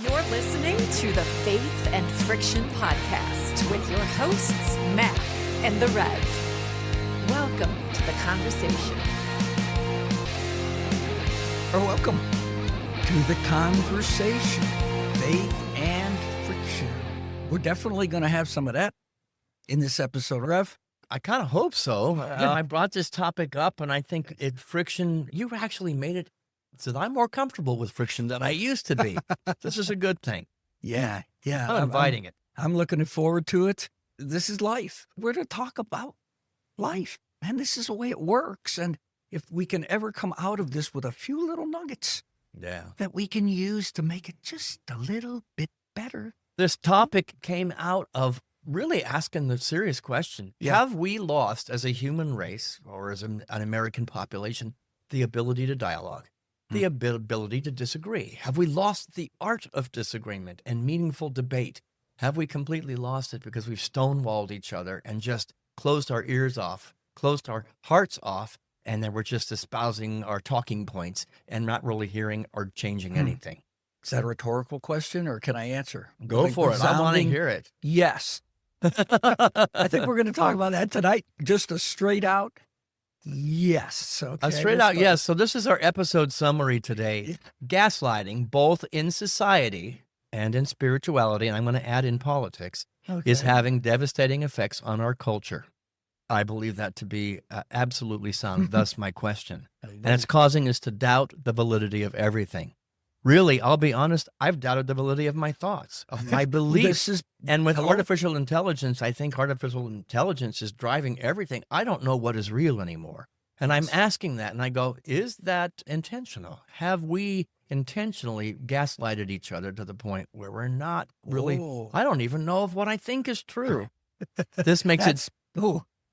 You're listening to the Faith and Friction Podcast with your hosts, Mac and the Rev. Welcome to the conversation. Or welcome to the conversation, Faith and Friction. We're definitely going to have some of that in this episode, Rev. I kind of hope so. I brought this topic up, and I think friction, you actually made it so that I'm more comfortable with friction than I used to be. This is a good thing. Yeah. I'm inviting it. I'm looking forward to it. This is life. We're going to talk about life, and this is the way it works. And if we can ever come out of this with a few little nuggets that we can use to make it just a little bit better. This topic came out of really asking the serious question. Have we lost as a human race or as an American population the ability to dialogue, the ability to disagree? Have we lost the art of disagreement and meaningful debate? Have we completely lost it because we've stonewalled each other and just closed our ears off, closed our hearts off, and then we're just espousing our talking points and not really hearing or changing anything? Is that a rhetorical question, or can I answer? Go for it. I want to hear it. Yes. I think we're going to talk about that tonight. Just a straight out yes. Okay, a straight out yes. So this is our episode summary today. Gaslighting, both in society and in spirituality, and I'm going to add in politics, is having devastating effects on our culture. I believe that to be absolutely sound. Thus my question. And it's causing us to doubt the validity of everything. Really, I'll be honest, I've doubted the validity of my thoughts, of my beliefs. And with artificial intelligence, I think artificial intelligence is driving everything. I don't know what is real anymore. And I'm asking that, and I go, is that intentional? Have we intentionally gaslighted each other to the point where we're not really, I don't even know if what I think is true. This makes that's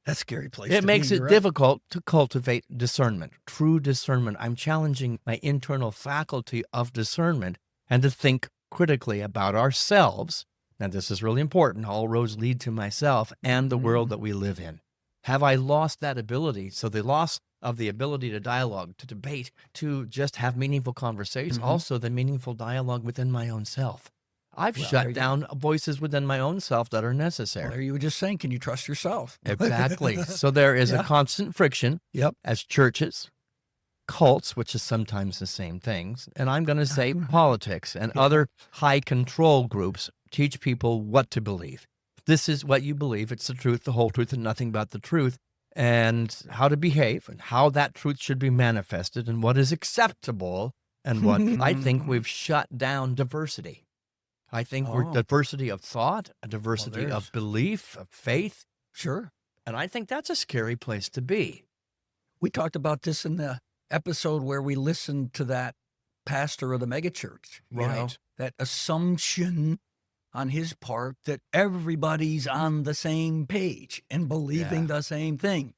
a scary place. It makes it difficult to cultivate discernment, true discernment. I'm challenging my internal faculty of discernment and to think critically about ourselves. Now, this is really important. All roads lead to myself and the world that we live in. Have I lost that ability? So the loss of the ability to dialogue, to debate, to just have meaningful conversations, also the meaningful dialogue within my own self. I've shut down voices within my own self that are necessary. Well, you were just saying, can you trust yourself? Exactly. So there is a constant friction as churches, cults, which is sometimes the same things, and I'm going to say politics and other high control groups teach people what to believe. This is what you believe. It's the truth, the whole truth, and nothing but the truth, and how to behave and how that truth should be manifested and what is acceptable and what I think we've shut down diversity. I think we're diversity of thought, a diversity of belief, of faith. Sure. And I think that's a scary place to be. We talked about this in the episode where we listened to that pastor of the megachurch. You know, that assumption on his part that everybody's on the same page and believing the same thing.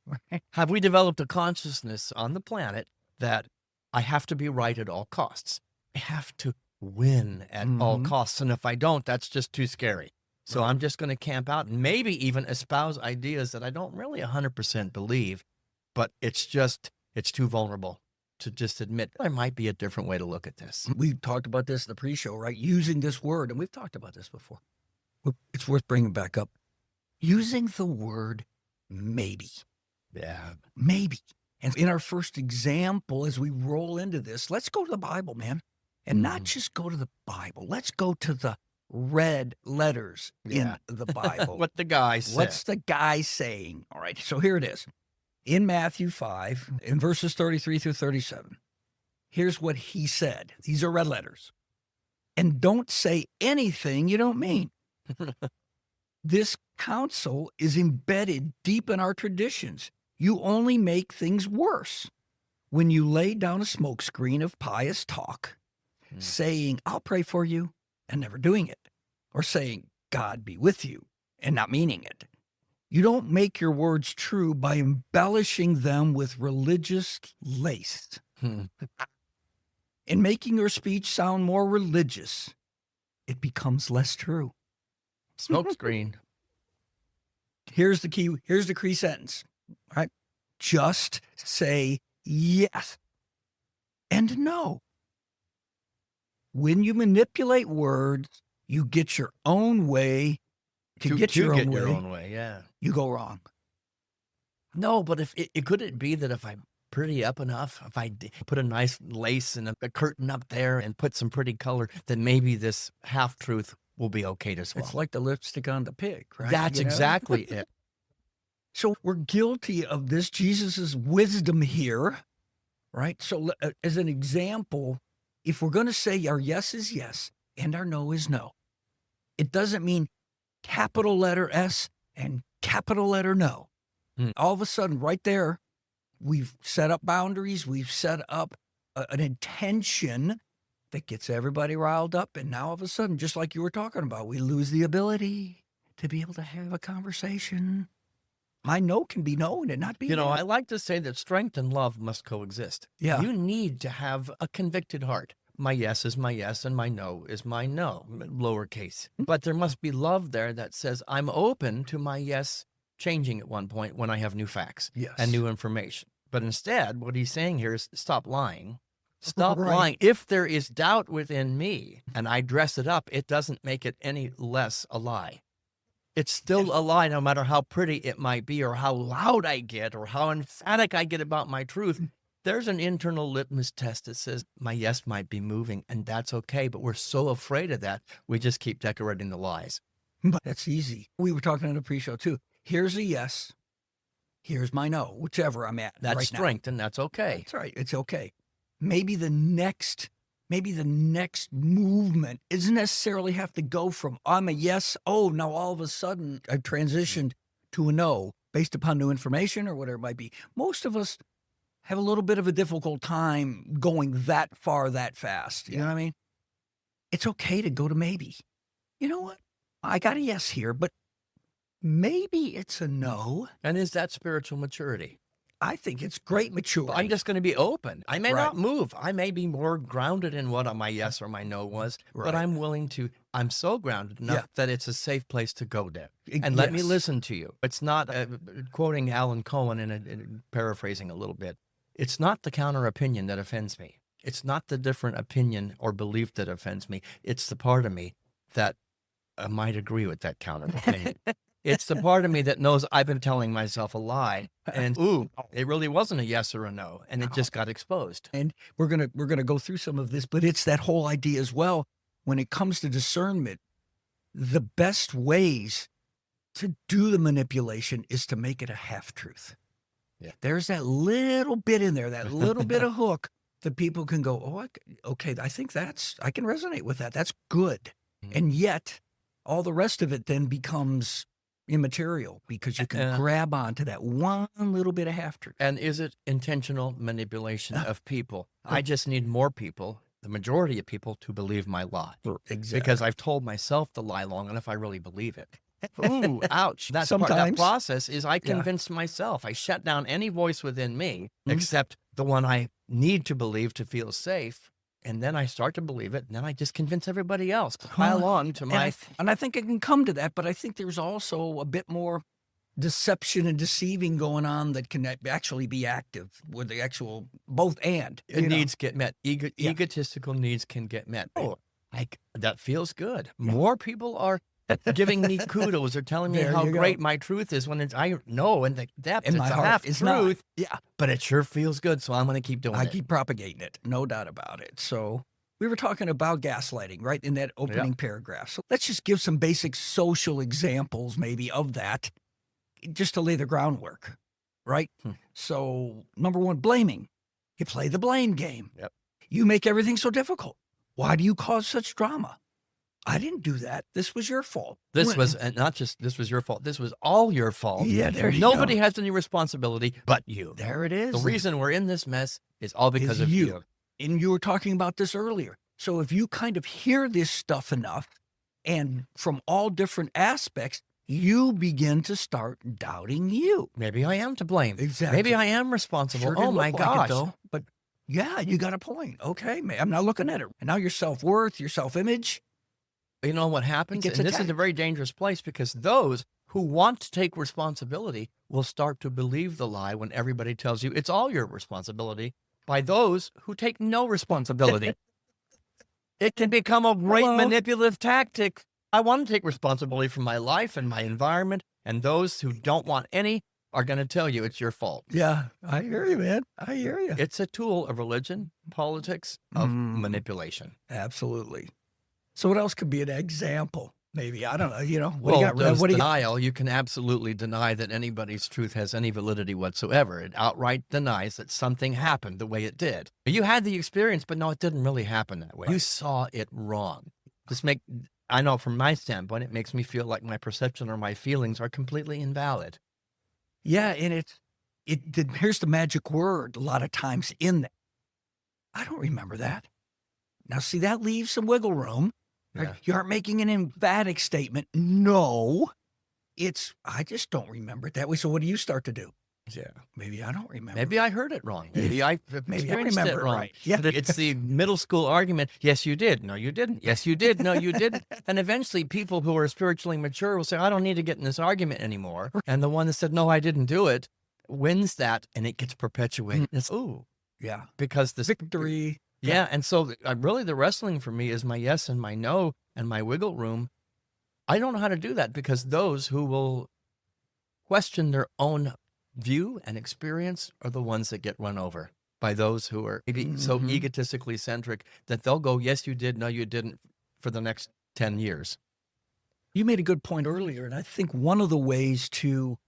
Have we developed a consciousness on the planet that I have to be right at all costs? I have to win at all costs. And if I don't, that's just too scary. So I'm just going to camp out and maybe even espouse ideas that I don't really 100% believe, but it's too vulnerable to just admit there might be a different way to look at this. We talked about this in the pre-show, right? Using this word, and we've talked about this before. It's worth bringing back up. Using the word maybe. Yeah. Maybe. And in our first example, as we roll into this, let's go to the Bible, man. And not just go to the Bible. Let's go to the red letters in the Bible. What the guy said. What's the guy saying? All right, so here it is. In Matthew 5, in verses 33 through 37, here's what he said. These are red letters. And don't say anything you don't mean. This counsel is embedded deep in our traditions. You only make things worse when you lay down a smokescreen of pious talk, saying, I'll pray for you, and never doing it, or saying, God be with you, and not meaning it. You don't make your words true by embellishing them with religious lace. In making your speech sound more religious, it becomes less true. Smokescreen. Here's the key sentence, right? Just say yes and no. when you manipulate words, you get your own way. To get your own way, yeah. You go wrong. No, but if could it be that if I pretty up enough, if I put a nice lace and a curtain up there and put some pretty color, then maybe this half-truth will be okay to swallow. It's like the lipstick on the pig, right? That's exactly it. So we're guilty of this Jesus's wisdom here, right? So as an example, if we're going to say our yes is yes and our no is no, it doesn't mean capital letter S and capital letter no. All of a sudden, right there, we've set up boundaries. We've set up an intention that gets everybody riled up. And now all of a sudden, just like you were talking about, we lose the ability to be able to have a conversation. My no can be no and it not be no. I like to say that strength and love must coexist. Yeah. You need to have a convicted heart. My yes is my yes and my no is my no, lowercase. But there must be love there that says I'm open to my yes changing at one point when I have new facts and new information. But instead, what he's saying here is stop lying. Stop lying. If there is doubt within me and I dress it up, it doesn't make it any less a lie. It's still a lie, no matter how pretty it might be or how loud I get or how emphatic I get about my truth. There's an internal litmus test that says my yes might be moving, and that's okay. But we're so afraid of that, we just keep decorating the lies. But that's easy. We were talking on the pre-show too. Here's a yes. Here's my no, whichever I'm at. That's right strength, now. and that's okay. That's right. It's okay. Maybe the next movement doesn't necessarily have to go from I'm a yes. Oh, now all of a sudden I've transitioned to a no based upon new information or whatever it might be. Most of us have a little bit of a difficult time going that far that fast. You know what I mean? It's okay to go to maybe. You know what? I got a yes here, but maybe it's a no. And is that spiritual maturity? I think it's great maturity. I'm just going to be open. I may not move. I may be more grounded in what my yes or my no was, but I'm willing to, I'm so grounded enough that it's a safe place to go there. And let me listen to you. It's not, quoting Alan Cohen and paraphrasing a little bit, it's not the counter opinion that offends me. It's not the different opinion or belief that offends me. It's the part of me that might agree with that counter opinion. It's the part of me that knows I've been telling myself a lie, and it really wasn't a yes or a no, and it just got exposed. And we're gonna go through some of this, but it's that whole idea as well. When it comes to discernment, the best ways to do the manipulation is to make it a half-truth. Yeah. There's that little bit in there, that little bit of hook that people can go, oh, okay, I think I can resonate with that. That's good. And yet, all the rest of it then becomes immaterial because you can grab onto that one little bit of half-truth. And is it intentional manipulation of people? I just need more people, the majority of people, to believe my lie. Exactly. Because I've told myself the lie long enough, I really believe it. Ooh, ouch. That's Sometimes. That process is I convinced myself. I shut down any voice within me except the one I need to believe to feel safe. And then I start to believe it, and then I just convince everybody else to pile on to my... And I think it can come to that, but I think there's also a bit more deception and deceiving going on that can actually be active with the actual both and. Needs get met. Egotistical needs can get met. That feels good. More people are giving me kudos or telling me how great my truth is when I know in the depth it's a half-truth. But it sure feels good, so I'm going to keep doing it. I keep propagating it, no doubt about it. So we were talking about gaslighting, right, in that opening paragraph. So let's just give some basic social examples maybe of that just to lay the groundwork, right? So number one, blaming. You play the blame game. Yep. You make everything so difficult. Why do you cause such drama? I didn't do that. This was your fault. This was not just this was your fault. This was all your fault. Yeah, there you go. Nobody has any responsibility but you. There it is. The reason we're in this mess is all because of you. And you were talking about this earlier. So if you kind of hear this stuff enough and from all different aspects, you begin to start doubting you. Maybe I am to blame. Exactly. Maybe I am responsible. Sure oh my gosh. Though, but yeah, you got a point. Okay, I'm not looking at it. And now your self-worth, your self-image. You know what happens? And this is a very dangerous place because those who want to take responsibility will start to believe the lie when everybody tells you it's all your responsibility by those who take no responsibility. It can become a great Hello? manipulative tactic. I want to take responsibility for my life and my environment, and those who don't want any are going to tell you it's your fault. Yeah, I hear you, man. I hear you. It's a tool of religion, politics, of manipulation. Absolutely. So what else could be an example? Maybe, I don't know, what Well, do you got? there's What do you denial. You can absolutely deny that anybody's truth has any validity whatsoever. It outright denies that something happened the way it did. You had the experience, but no, it didn't really happen that way. You saw it wrong. I know from my standpoint, it makes me feel like my perception or my feelings are completely invalid. Yeah, and here's the magic word a lot of times in that. I don't remember that. Now, see, that leaves some wiggle room. Yeah. You aren't making an emphatic statement. No, I just don't remember it that way. So what do you start to do? Yeah. Maybe I don't remember. Maybe I heard it wrong. Maybe I experienced remember it it wrong. right. Yeah. It's the middle school argument. Yes, you did. No, you didn't. Yes, you did. No, you didn't. And eventually people who are spiritually mature will say, I don't need to get in this argument anymore. And the one that said, no, I didn't do it, wins that, and it gets perpetuated. It's, Yeah. because this Victory. Yeah. And so really the wrestling for me is my yes and my no and my wiggle room. I don't know how to do that because those who will question their own view and experience are the ones that get run over by those who are maybe so egotistically centric that they'll go, yes, you did. No, you didn't for the next 10 years. You made a good point earlier. And I think one of the ways to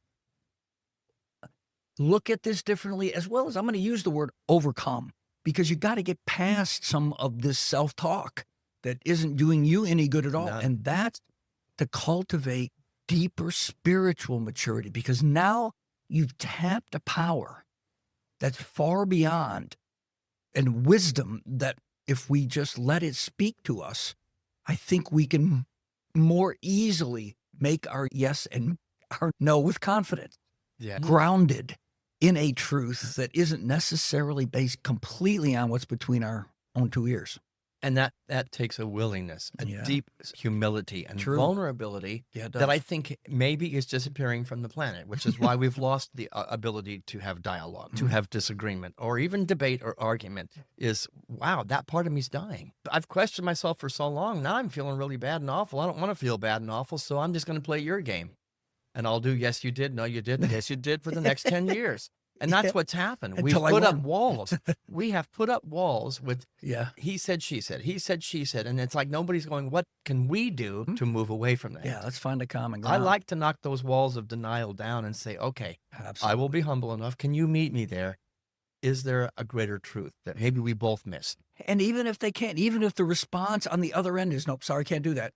look at this differently, as well as I'm going to use the word overcome, because you got to get past some of this self-talk that isn't doing you any good at all. None. And that's to cultivate deeper spiritual maturity, because now you've tapped a power that's far beyond, and wisdom that if we just let it speak to us, I think we can more easily make our yes and our no with confidence, grounded in a truth that isn't necessarily based completely on what's between our own two ears. And that takes a willingness, a deep humility and vulnerability that I think maybe is disappearing from the planet, which is why we've lost the ability to have dialogue, to have disagreement, or even debate or argument is, wow, that part of me's dying. I've questioned myself for so long. Now I'm feeling really bad and awful. I don't want to feel bad and awful, so I'm just going to play your game. And I'll do, yes, you did. No, you didn't. Yes, you did for the next 10 years. And that's what's happened. We've put up walls. We have put up walls with he said, she said, he said, she said. And it's like nobody's going, what can we do to move away from that? Yeah, let's find a common ground. I like to knock those walls of denial down and say, okay, I will be humble enough. Can you meet me there? Is there a greater truth that maybe we both missed? And even if they can't, even if the response on the other end is, nope, sorry, can't do that.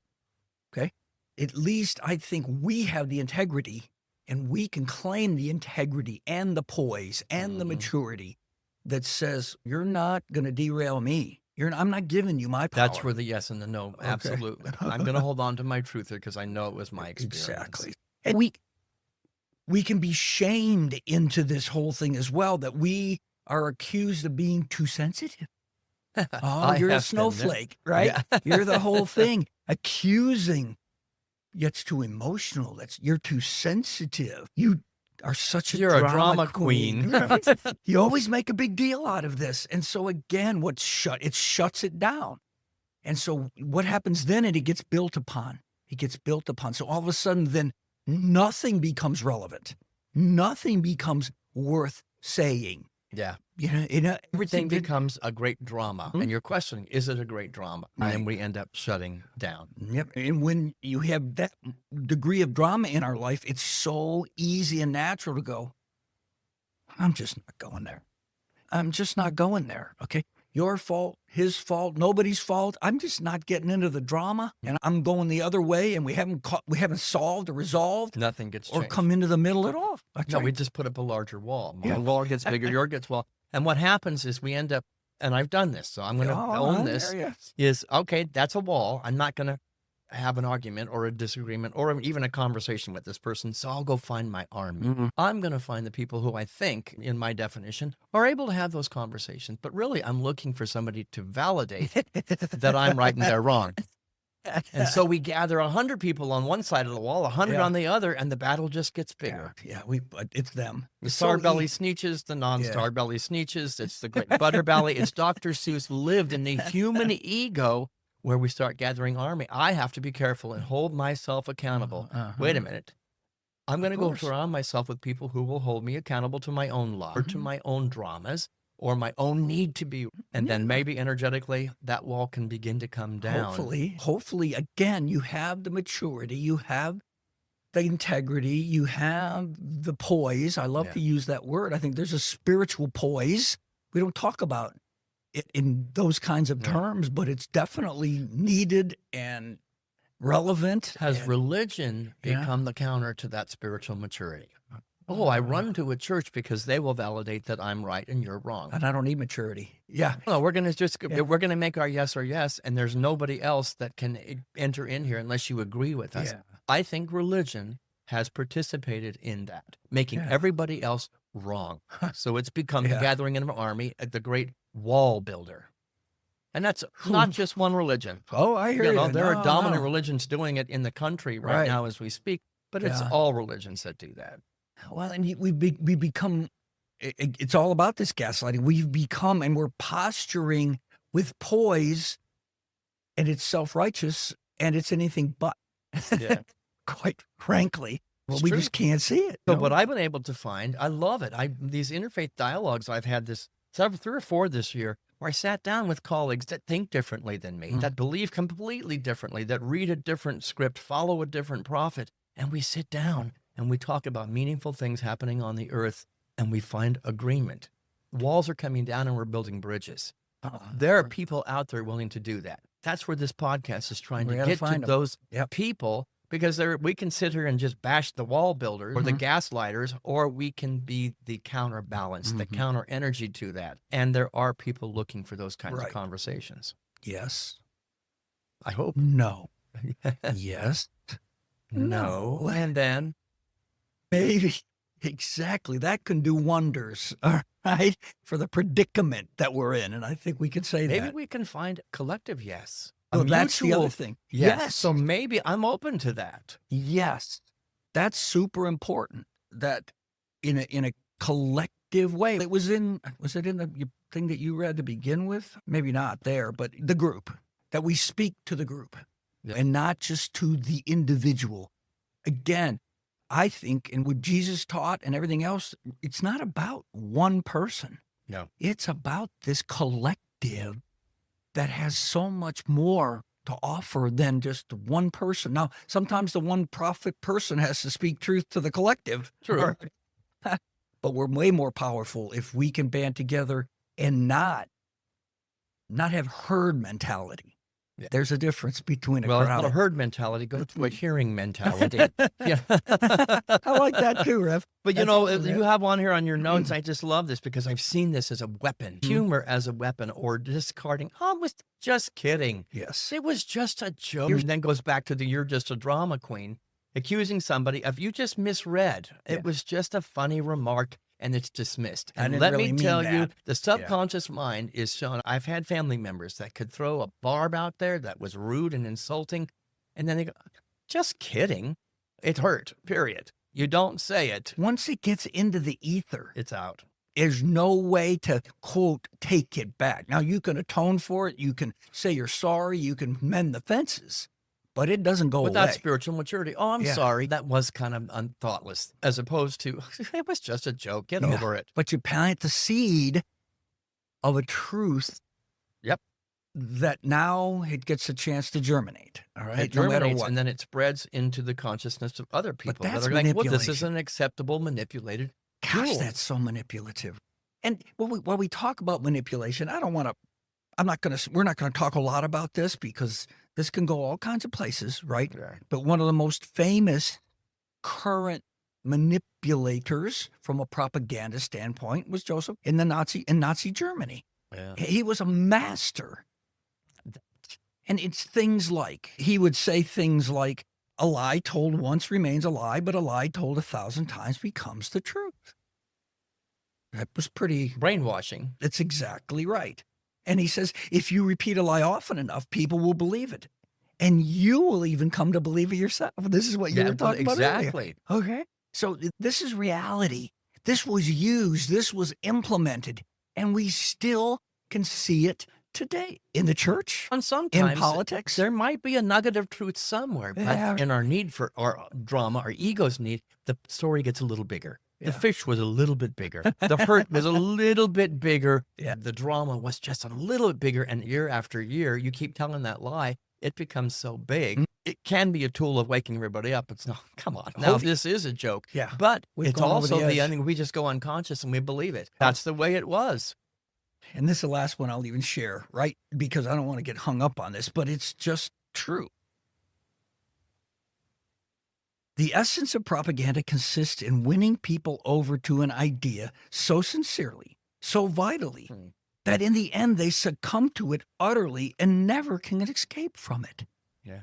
Okay. At least I think we have the integrity, and we can claim the integrity and the poise and the maturity that says, you're not going to derail me. I'm not giving you my power. That's where the yes and the no, absolutely. I'm going to hold on to my truth here because I know it was my experience. Exactly. And we can be shamed into this whole thing as well, that we are accused of being too sensitive. Oh, you're a snowflake, right? Yeah. You're the whole thing. Accusing. It's too emotional. You're too sensitive. You are such a drama queen. You always make a big deal out of this. And so again, it shuts it down. And so what happens then? It gets built upon. It gets built upon. So all of a sudden then nothing becomes relevant. Nothing becomes worth saying. Yeah. Everything becomes a great drama. And you're questioning, is it a great drama? Right. And we end up shutting down. Yep. And when you have that degree of drama in our life, it's so easy and natural to go, I'm just not going there. I'm just not going there. Okay. Your fault, his fault, nobody's fault. I'm just not getting into the drama, and I'm going the other way, and we haven't solved or resolved. Nothing gets changed. Or come into the middle at all. We just put up a larger wall. My wall gets bigger, your gets well. And what happens is we end up, and I've done this, so I'm going to own this, is, okay, that's a wall. I'm not going to have an argument or a disagreement or even a conversation with this person, so I'll go find my army. I'm going to find the people who I think, in my definition, are able to have those conversations. But really, I'm looking for somebody to validate that I'm right and they're wrong. And so we gather 100 people on one side of the wall, 100 on the other, and the battle just gets bigger. It's them. The star-belly Sneetches, the non-star-belly Sneetches, it's the great butter belly. It's Dr. Seuss lived in the human ego where we start gathering army, I have to be careful and hold myself accountable. Wait a minute. I'm going to go surround myself with people who will hold me accountable to my own love, or to my own dramas, or my own need to be. And then maybe energetically, that wall can begin to come down. Hopefully, again, you have the maturity, you have the integrity, you have the poise. I love to use that word. I think there's a spiritual poise. We don't talk about it in those kinds of terms, but it's definitely needed and relevant. Has religion become the counter to that spiritual maturity? Oh, I run to a church because they will validate that I'm right and you're wrong. And I don't need maturity. Yeah. No, we're going to we're going to make our yes or yes, and there's nobody else that can enter in here unless you agree with us. Yeah. I think religion has participated in that, making everybody else wrong. So it's become the gathering of an army, the great wall builder. And that's not just one religion. Oh, I hear you. There are dominant religions doing it in the country right now as we speak, but it's all religions that do that. Well, and we become, it's all about this gaslighting. We've become, and we're posturing with poise, and it's self-righteous, and it's anything but. Quite frankly. Well, we just can't see it. So what I've been able to find, I love it. These interfaith dialogues, I've had three or four this year, where I sat down with colleagues that think differently than me, that believe completely differently, that read a different script, follow a different prophet, and we sit down and we talk about meaningful things happening on the earth, and we find agreement. Walls are coming down and we're building bridges. There are people out there willing to do that. That's where this podcast is trying to get to those people, because we can sit here and just bash the wall builders or the gaslighters, or we can be the counterbalance, the counter energy to that. And there are people looking for those kinds of conversations. Yes. I hope. No. Yes. No. And then? Maybe. Exactly. That can do wonders, all right, for the predicament that we're in. And I think we could say that. Maybe we can find collective yes. Well, that's the other thing. Yes. So maybe I'm open to that. Yes. That's super important, that in a collective way. Was it in the thing that you read to begin with? Maybe not there, but the group, that we speak to the group and not just to the individual. Again, I think, and what Jesus taught and everything else, it's not about one person. No. It's about this collective that has so much more to offer than just one person. Now, sometimes the one prophet person has to speak truth to the collective. True. But we're way more powerful if we can band together and not have herd mentality. Yeah. There's a difference between a crowd. Well, a herd mentality goes to a hearing mentality. I like that too, Rev. But you have one here on your notes. I just love this because I've seen this as a weapon, humor as a weapon, or discarding. Oh, I was just kidding. Yes. It was just a joke. And then goes back to you're just a drama queen, accusing somebody of you just misread. It was just a funny remark. And it's dismissed. And let me tell you, the subconscious mind is shown. I've had family members that could throw a barb out there that was rude and insulting. And then they go, just kidding. It hurt, period. You don't say it. Once it gets into the ether, it's out. There's no way to, quote, take it back. Now, you can atone for it. You can say you're sorry. You can mend the fences. But it doesn't go away. Without spiritual maturity. Oh, I'm sorry. That was kind of unthoughtless, as opposed to, it was just a joke. Get over it. But you plant the seed of a truth that now it gets a chance to germinate. All right? It germinates, and then it spreads into the consciousness of other people. But that's that are like, well, this is an acceptable manipulated tool. That's so manipulative. And while we talk about manipulation, we're not going to talk a lot about this because this can go all kinds of places, right? Yeah. But one of the most famous current manipulators from a propaganda standpoint was Joseph in Nazi Germany. Yeah. He was a master. And it's things like, he would say things like, a lie told once remains a lie, but a lie told 1,000 times becomes the truth. That was pretty... brainwashing. That's exactly right. And he says, if you repeat a lie often enough, people will believe it. And you will even come to believe it yourself. This is what you were talking about earlier. Exactly. Okay. So this is reality. This was used. This was implemented. And we still can see it today in the church, And sometimes in politics. there might be a nugget of truth somewhere, but Yeah. in our need for our drama, our ego's need, the story gets a little bigger. The Yeah. fish was a little bit bigger. The hurt was a little bit bigger. Yeah. The drama was just a little bit bigger. And year after year, you keep telling that lie, it becomes so big. Mm. It can be a tool of waking everybody up. It's not, come on. Now, this is a joke. Yeah. But We've it's gone over also the the edge. ending. We just go unconscious and we believe it. That's the way it was. And this is the last one I'll even share, right? Because I don't want to get hung up on this, but it's just true. The essence of propaganda consists in winning people over to an idea so sincerely, so vitally, that in the end they succumb to it utterly and never can escape from it. Yeah.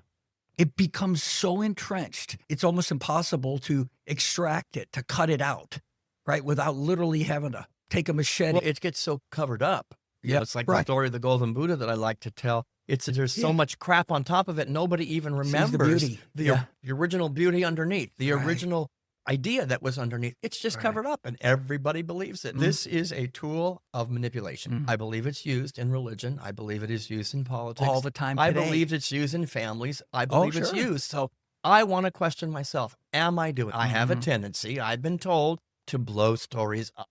It becomes so entrenched, it's almost impossible to extract it, to cut it out, right? Without literally having to take a machete. Well, it gets so covered up. You know, Yeah, it's like right. the story of the Golden Buddha that I like to tell. There's so much crap on top of it. Nobody even Sees the remembers beauty. the original beauty underneath, the Right. original idea that was underneath. It's just Right. covered up and everybody believes it. This is a tool of manipulation. I believe it's used in religion. I believe it is used in politics. All the time I today. believe it's used in families. I believe it's sure. used. So I want to question myself. Am I doing it? I have a tendency, I've been told, to blow stories up.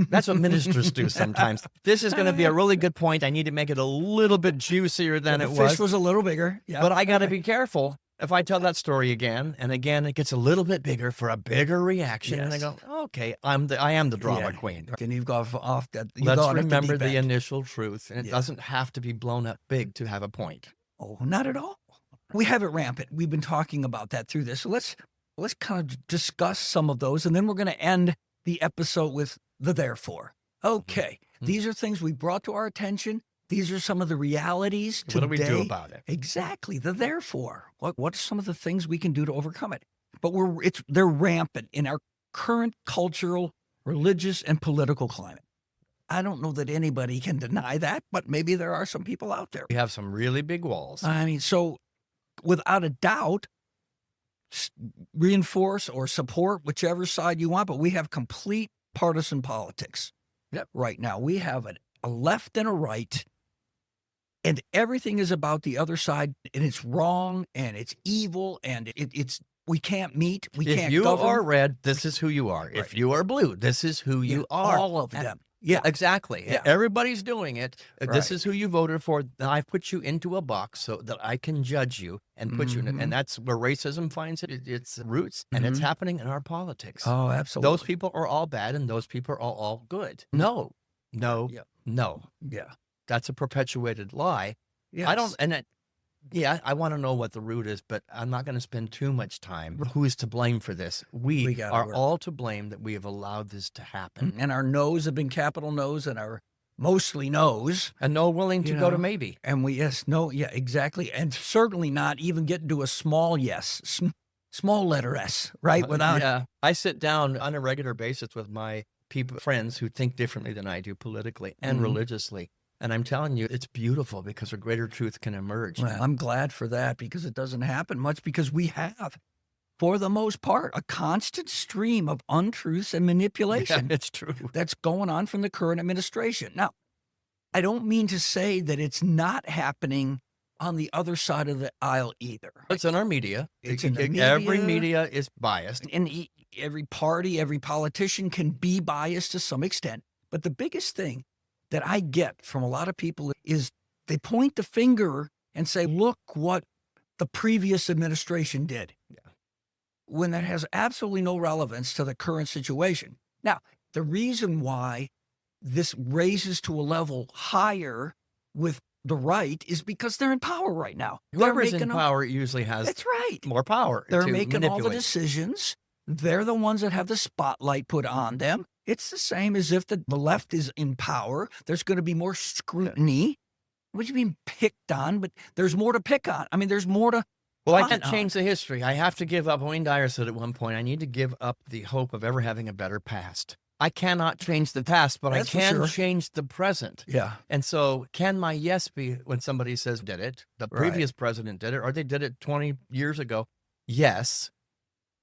That's what ministers do sometimes. This is going to be a really good point. I need to make it a little bit juicier than The it fish was. was a little bigger. Yeah. But I got to be careful. If I tell that story again and again, it gets a little bit bigger for a bigger reaction. And I Yes. go, okay, I am the drama Yeah. queen. And you've gone off that. you've Let's gone off remember deep the end. initial truth. And it doesn't have to be blown up big to have a point. Oh, not at all. We have it rampant. We've been talking about that through this. So let's kind of discuss some of those, and then we're going to end the episode with the therefore. Okay, these are things we brought to our attention. These are some of the realities today. What do we do about it? Exactly, the therefore. What are some of the things we can do to overcome it? But they're rampant in our current cultural, religious, and political climate. I don't know that anybody can deny that, but maybe there are some people out there. We have some really big walls. I mean, so without a doubt, reinforce or support whichever side you want, but we have complete partisan politics. Yep. Right now. We have a left and a right, and everything is about the other side, and it's wrong, and it's evil, and it's we can't meet, we If can't you govern. are red, this is who you are. Right. If you are blue, this is who you are. All of And- them. Yeah. Exactly. Yeah. Everybody's doing it. This Right. is who you voted for. I put you into a box so that I can judge you and put you in it. And that's where racism finds its roots, and it's happening in our politics. Oh, absolutely. Those people are all bad and those people are all good. No. Yep. No. Yeah. That's a perpetuated lie. Yes. I don't, and I want to know what the root is, but I'm not going to spend too much time. Who is to blame for this? We We gotta are work. all to blame that we have allowed this to happen. And our no's have been capital no's, and our mostly no's. And no willing to You go to know, maybe. And exactly. And certainly not even get into a small yes, small letter S, right? Without Yeah. I sit down on a regular basis with my friends who think differently than I do politically and religiously. And I'm telling you, it's beautiful because a greater truth can emerge. Well, I'm glad for that, because it doesn't happen much, because we have, for the most part, a constant stream of untruths and manipulation Yeah, it's true. that's going on from the current administration. Now, I don't mean to say that it's not happening on the other side of the aisle either. It's in our media. It's in the Every media. media is biased. And every party, every politician can be biased to some extent. But the biggest thing that I get from a lot of people is they point the finger and say, look what the previous administration did. Yeah. When that has absolutely no relevance to the current situation. Now, the reason why this raises to a level higher with the right is because they're in power right now. Whoever's in power usually has That's right. more power. They're to making all the manipulate. decisions. They're the ones that have the spotlight put on them. It's the same as if the left is in power. There's going to be more scrutiny. What do you mean picked on? But there's more to pick on. I mean, there's more to. Well, I comment can't on. change the history. I have to give up. Wayne Dyer said at one point, I need to give up the hope of ever having a better past. I cannot change the past, but That's for I can sure. change the present. Yeah. And so can my yes be when somebody says did it, the Right. previous president did it, or they did it 20 years ago? Yes.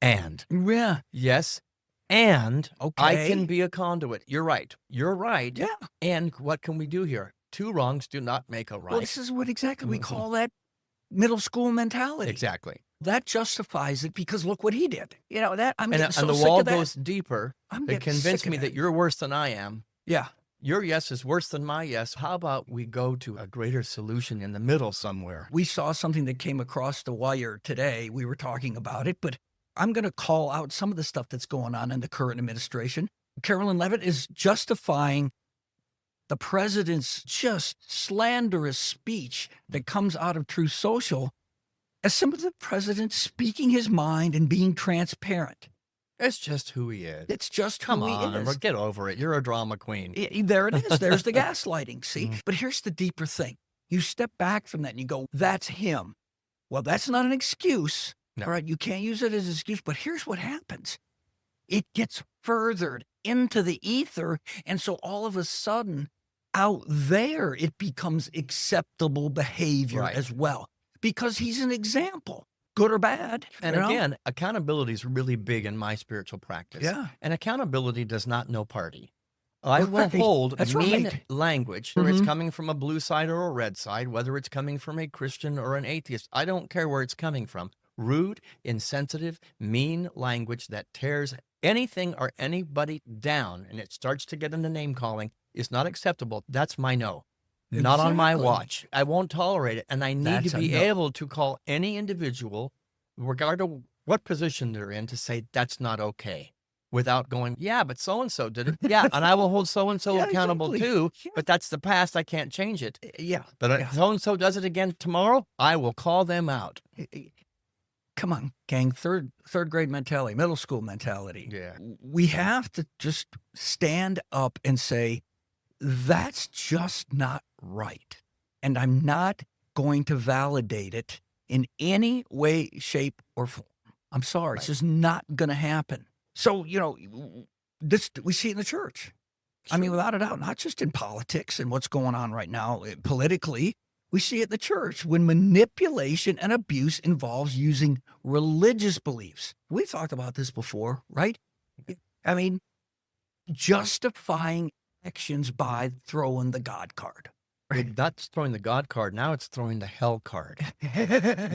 And Yeah. yes. And I Okay. can be a conduit. You're right. You're right. Yeah. And what can we do here? Two wrongs do not make a right. Well, this is what exactly we call that middle school mentality. Exactly. That justifies it because look what he did. You know, that I'm getting so And the sick wall of that. goes deeper I'm to getting convince sick of me that you're worse than I am. Yeah. Your yes is worse than my yes. How about we go to a greater solution in the middle somewhere? We saw something that came across the wire today. We were talking about it, but I'm going to call out some of the stuff that's going on in the current administration. Carolyn Levitt is justifying the president's just slanderous speech that comes out of Truth Social as some of the president speaking his mind and being transparent. It's just who he is. It's just Come who on, he is. get over it. You're a drama queen. There it is. There's the gaslighting. See? But here's the deeper thing. You step back from that and you go, that's him. Well, that's not an excuse. No. All right. You can't use it as an excuse. But here's what happens. It gets furthered into the ether. And so all of a sudden, out there, it becomes acceptable behavior as well. Because he's an example. Good or bad. And again, accountability is really big in my spiritual practice. Yeah. And accountability does not know party. I will hold mean language, whether it's coming from a blue side or a red side, whether it's coming from a Christian or an atheist. I don't care where it's coming from. Rude, insensitive, mean language that tears anything or anybody down, and it starts to get into name calling, is not acceptable. That's my no. Exactly. Not on my watch. I won't tolerate it. And I need to be able to call any individual, regardless of what position they're in, to say that's not okay without going, yeah, but so-and-so did it. Yeah, and I will hold so-and-so accountable too, but that's the past. I can't change it. Yeah. But if so-and-so does it again tomorrow, I will call them out. Come on, gang, third grade mentality, middle school mentality. Yeah. We have to just stand up and say, that's just not right. And I'm not going to validate it in any way, shape, or form. I'm sorry. It's just not going to happen. So, this we see it in the church. Sure. I mean, without a doubt, not just in politics and what's going on right now politically. We see it in the church when manipulation and abuse involves using religious beliefs. We've talked about this before, right? I mean, justifying actions by throwing the God card. That's throwing the God card. Now it's throwing the hell card.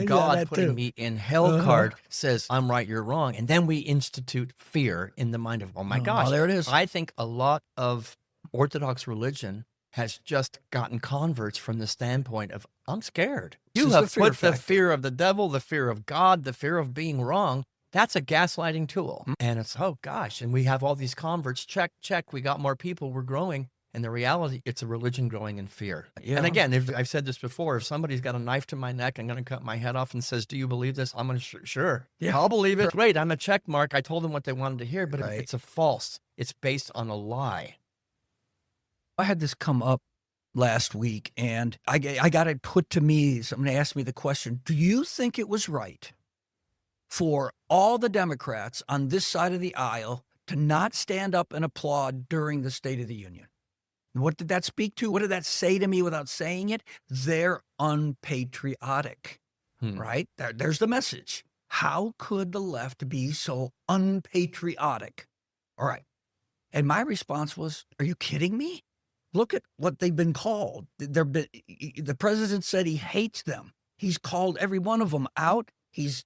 God putting me in hell card says, I'm right, you're wrong. And then we institute fear in the mind of, oh my gosh. There it is. I think a lot of Orthodox religion has just gotten converts from the standpoint of, I'm scared. You have put the fear of the devil, the fear of God, the fear of being wrong. That's a gaslighting tool. And it's, oh gosh, and we have all these converts, check, we got more people, we're growing. And the reality, it's a religion growing in fear. Yeah. And again, I've said this before, if somebody's got a knife to my neck, I'm going to cut my head off and says, do you believe this? I'm going to, sure. Yeah. I'll believe it. Great, I'm a check mark. I told them what they wanted to hear, but it's a false. It's based on a lie. I had this come up last week, and I got it put to me. Somebody asked me the question, do you think it was right for all the Democrats on this side of the aisle to not stand up and applaud during the State of the Union? What did that speak to? What did that say to me without saying it? They're unpatriotic, right? There's the message. How could the left be so unpatriotic? All right. And my response was, are you kidding me? Look at what they've been called. The president said he hates them. He's called every one of them out. He's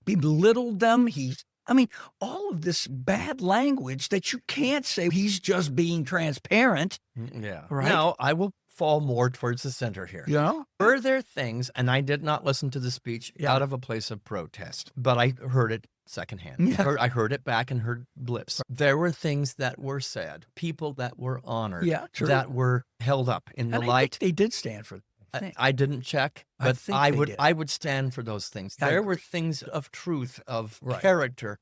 belittled them. All of this bad language that you can't say he's just being transparent. Yeah. Right. Now, I will fall more towards the center here. Yeah. Were there things, and I did not listen to the speech out of a place of protest, but I heard it secondhand. Yeah. I heard it back and heard blips. There were things that were said, people that were honored, that were held up in the light. They did stand for I didn't check, but I would stand for those things. There were things of truth, of character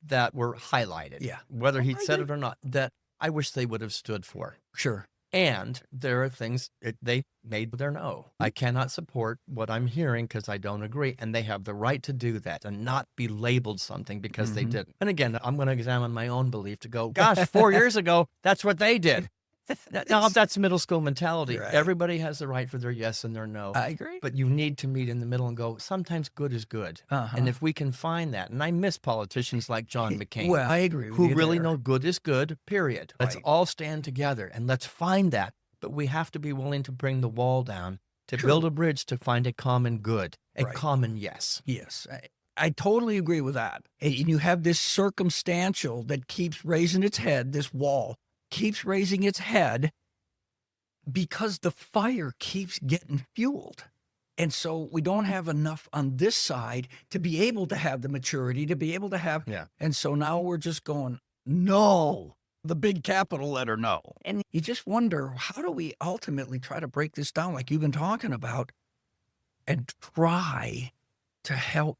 that were highlighted. Yeah. Whether he'd said it or not, that I wish they would have stood for. Sure. And there are things they made their no. I cannot support what I'm hearing because I don't agree. And they have the right to do that and not be labeled something because they didn't. And again, I'm going to examine my own belief to go, gosh, 4 years ago, that's what they did. No, that's middle school mentality. Right. Everybody has the right for their yes and their no. I agree. But you need to meet in the middle and go, sometimes good is good. And if we can find that, and I miss politicians like John McCain. Well, I agree with who you really there. know good is good, period. Let's all stand together and let's find that. but we have to be willing to bring the wall down, to True. build a bridge to find a common good, a Right. common yes. Yes, I totally agree with that. And you have this circumstantial that keeps raising its head, this wall keeps raising its head because the fire keeps getting fueled. And so we don't have enough on this side to be able to have the maturity, to be able to have. Yeah. And so now we're just going, no, the big capital letter no. And you just wonder, how do we ultimately try to break this down like you've been talking about and try to help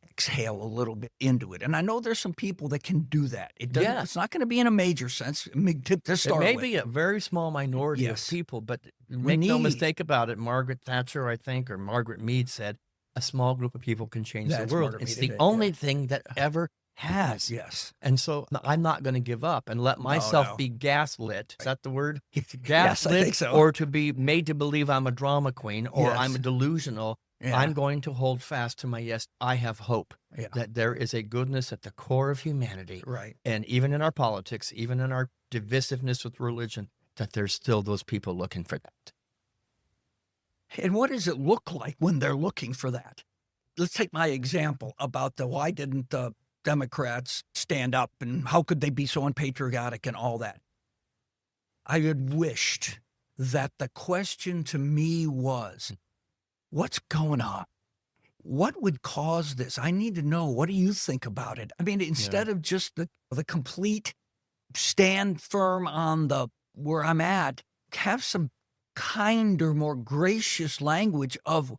exhale a little bit into it? And I know there's some people that can do that. It doesn't, Yeah. It's not going to be in a major sense to start It may with. be a very small minority Yes. of people, but make no need- mistake about it. Margaret Thatcher, I think, or Margaret Mead said, a small group of people can change That's the world. Margaret It's Mead, the yeah. only thing that ever has. Yes. And so I'm not going to give up and let myself no. be gaslit. Is that the word? Yes, Gaslit, I think so. or to be made to believe I'm a drama queen or Yes. I'm delusional. Yeah. I'm going to hold fast to my yes. I have hope Yeah. that there is a goodness at the core of humanity. Right. And even in our politics, even in our divisiveness with religion, that there's still those people looking for that. And what does it look like when they're looking for that? Let's take my example about why didn't the Democrats stand up and how could they be so unpatriotic and all that? I had wished that the question to me was, what's going on? What would cause this? I need to know. What do you think about it? I mean, instead of just the complete stand firm on where I'm at, have some kinder, more gracious language of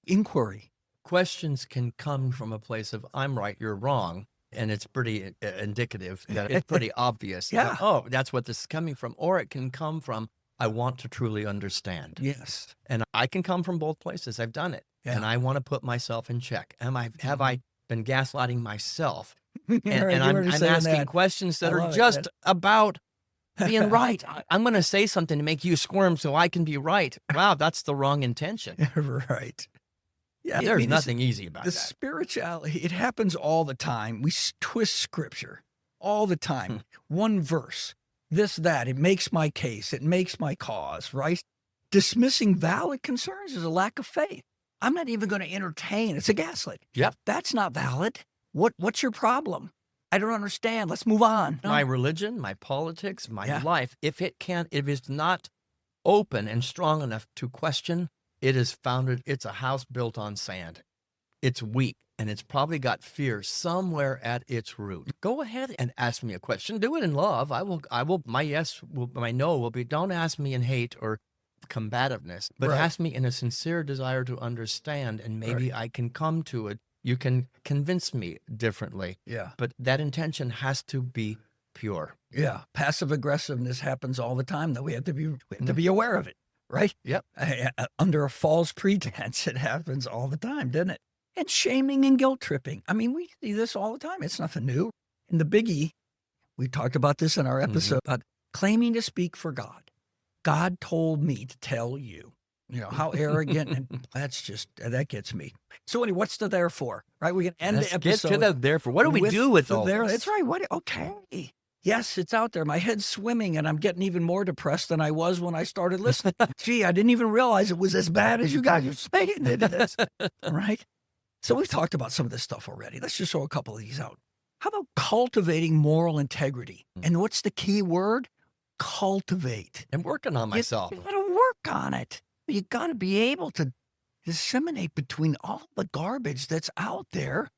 inquiry. Questions can come from a place of I'm right, you're wrong. And it's pretty indicative that it's pretty obvious. Yeah. That, oh, that's what this is coming from. Or it can come from, I want to truly understand. Yes. And I can come from both places. I've done it. Yeah. And I want to put myself in check. Have I been gaslighting myself? And, Right, and you I'm were just saying asking that. questions that I are love it, just man. about being right. I'm going to say something to make you squirm so I can be right. Wow, that's the wrong intention. Right. Yeah, There's nothing easy about the that. spirituality, it happens all the time. We twist scripture all the time. One verse, this, that, it makes my case. It makes my cause, right? Dismissing valid concerns is a lack of faith. I'm not even going to entertain. It's a gaslight. Yep. That's not valid. What's your problem? I don't understand. Let's move on. No. My religion, my politics, my Yeah. life, if it's not open and strong enough to question, it's a house built on sand. It's weak, and it's probably got fear somewhere at its root. Go ahead and ask me a question. Do it in love. My no will be, don't ask me in hate or combativeness, but Right. ask me in a sincere desire to understand, and maybe I can come to it. You can convince me differently, Yeah. but that intention has to be pure. Yeah. Passive aggressiveness happens all the time, though. We have to be aware of it, right? Yep. Under a false pretense, it happens all the time, doesn't it? And shaming and guilt tripping. I mean, we see this all the time. It's nothing new. And the biggie, we talked about this in our episode, about claiming to speak for God. God told me to tell you. You know, how arrogant, and that gets me. So anyway, what's the therefore, right? We can end Let's the episode. get to the therefore. What do we do with all there? this? That's right. Okay. Yes, it's out there. My head's swimming, and I'm getting even more depressed than I was when I started listening. Gee, I didn't even realize it was as bad as you guys are saying it is. Right? So we've talked about some of this stuff already. Let's just throw a couple of these out. How about cultivating moral integrity? And what's the key word? Cultivate. I'm working on myself. You got to work on it. You got to be able to disseminate between all the garbage that's out there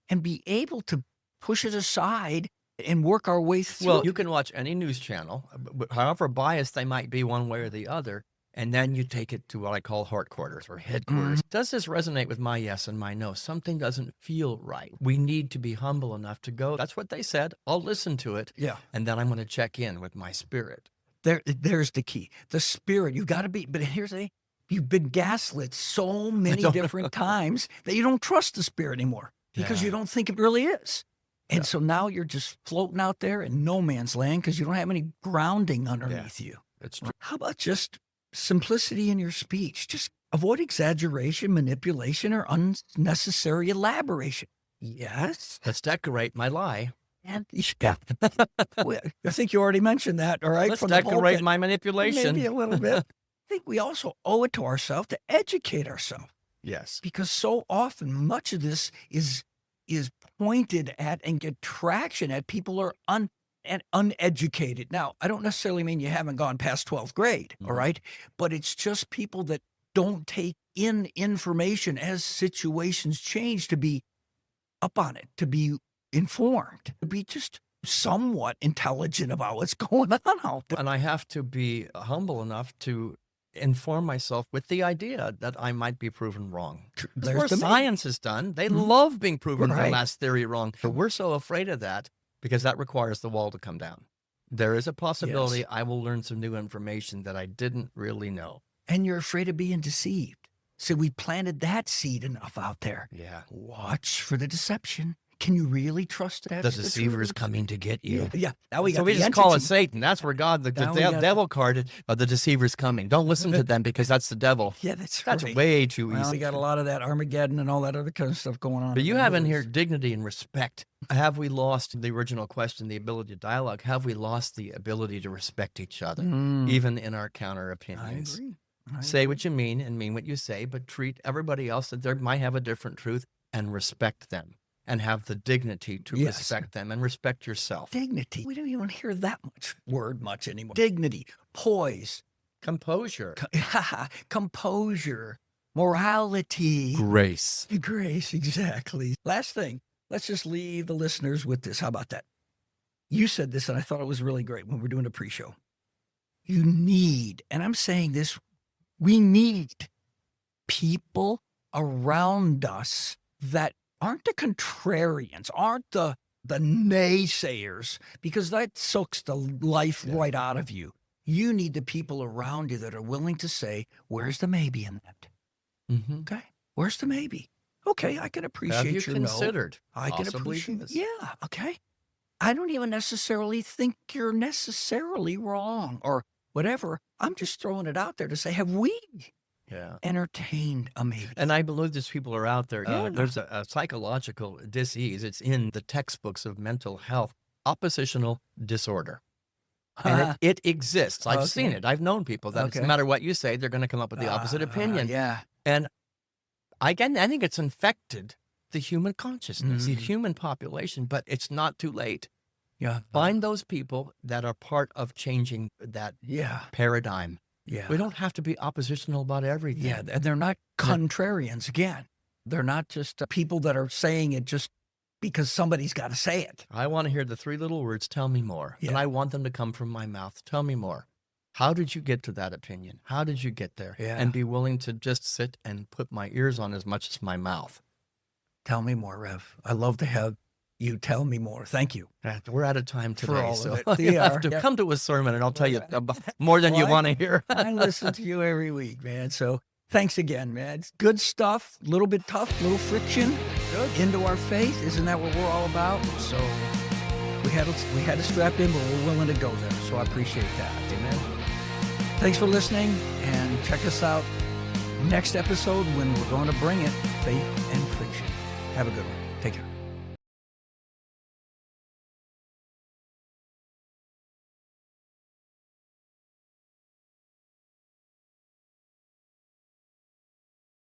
and be able to push it aside and work our way through. Well, you can watch any news channel, however biased they might be one way or the other, and then you take it to what I call heart quarters or headquarters. Does this resonate with my yes and my no? Something doesn't feel right. We need to be humble enough to go, that's what they said. I'll listen to it. Yeah. And then I'm going to check in with my spirit. There's the key. The spirit, you got to be, but here's the thing. You've been gaslit so many different times that you don't trust the spirit anymore because you don't think it really is. And so now you're just floating out there in no man's land because you don't have any grounding underneath you. It's true. How about just simplicity in your speech? Just avoid exaggeration, manipulation, or unnecessary elaboration. Yes. Let's decorate my lie. And I think you already mentioned that, all right? Let's from the decorate pulpit. my manipulation. Maybe a little bit. I think we also owe it to ourselves to educate ourselves. Yes. Because so often much of this is pointed at and get traction at people who are uneducated. Now, I don't necessarily mean you haven't gone past 12th grade, all right? But it's just people that don't take in information as situations change to be up on it, to be informed, to be just somewhat intelligent about what's going on out there. And I have to be humble enough to inform myself with the idea that I might be proven wrong. That's where science is done. They love being proven their last theory wrong. But we're so afraid of that because that requires the wall to come down. There is a possibility I will learn some new information that I didn't really know. And you're afraid of being deceived. So we planted that seed enough out there. Yeah. Watch for the deception. Can you really trust that? The deceiver is coming to get you. Yeah. Now we got so we the just entity. call it Satan. That's where God, the devil card, the deceiver's coming. Don't listen to them because that's the devil. Yeah, that's right. Way too easy. Well, we got a lot of that Armageddon and all that other kind of stuff going on. But you have in here dignity and respect. Have we lost the original question, the ability to dialogue? Have we lost the ability to respect each other, even in our counter opinions? I agree. Say what you mean and mean what you say, but treat everybody else that they might have a different truth and respect them. And have the dignity to respect them and respect yourself. Dignity. We don't even hear that much anymore. Dignity, poise, composure, composure, morality, grace. Grace, exactly. Last thing, let's just leave the listeners with this. How about that? You said this, and I thought it was really great when we're doing a pre-show. You need, and I'm saying this, we need people around us that aren't the contrarians, aren't the naysayers, because that soaks the life right out of you. You need the people around you that are willing to say, where's the maybe in that? Okay, where's the maybe? Okay, I can appreciate Have you your considered no. I can possibly appreciate this? Yeah, okay. I don't even necessarily think you're necessarily wrong or whatever. I'm just throwing it out there to say, have we entertained a maybe? And I believe these people are out there. There's a psychological disease. It's in the textbooks of mental health, oppositional disorder. And it exists. I've seen it. I've known people that no matter what you say, they're going to come up with the opposite opinion. And I think it's infected the human consciousness, the human population, but it's not too late. Find those people that are part of changing that paradigm. We don't have to be oppositional about everything. And they're not contrarians again. They're not just people that are saying it just because somebody's got to say it. I want to hear the three little words, tell me more. And I want them to come from my mouth. Tell me more. How did you get to that opinion? How did you get there? And be willing to just sit and put my ears on as much as my mouth. Tell me more, Rev. I love to have you tell me more. Thank you. We're out of time today, so you have to come to a sermon and I'll tell you more than you want to hear. I listen to you every week, man. So thanks again, man. It's good stuff, a little bit tough, a little friction into our faith. Isn't that what we're all about? So we had to strap in, but we're willing to go there. So I appreciate that. Amen. Thanks for listening, and check us out next episode when we're going to bring it, faith and friction. Have a good one. Take care.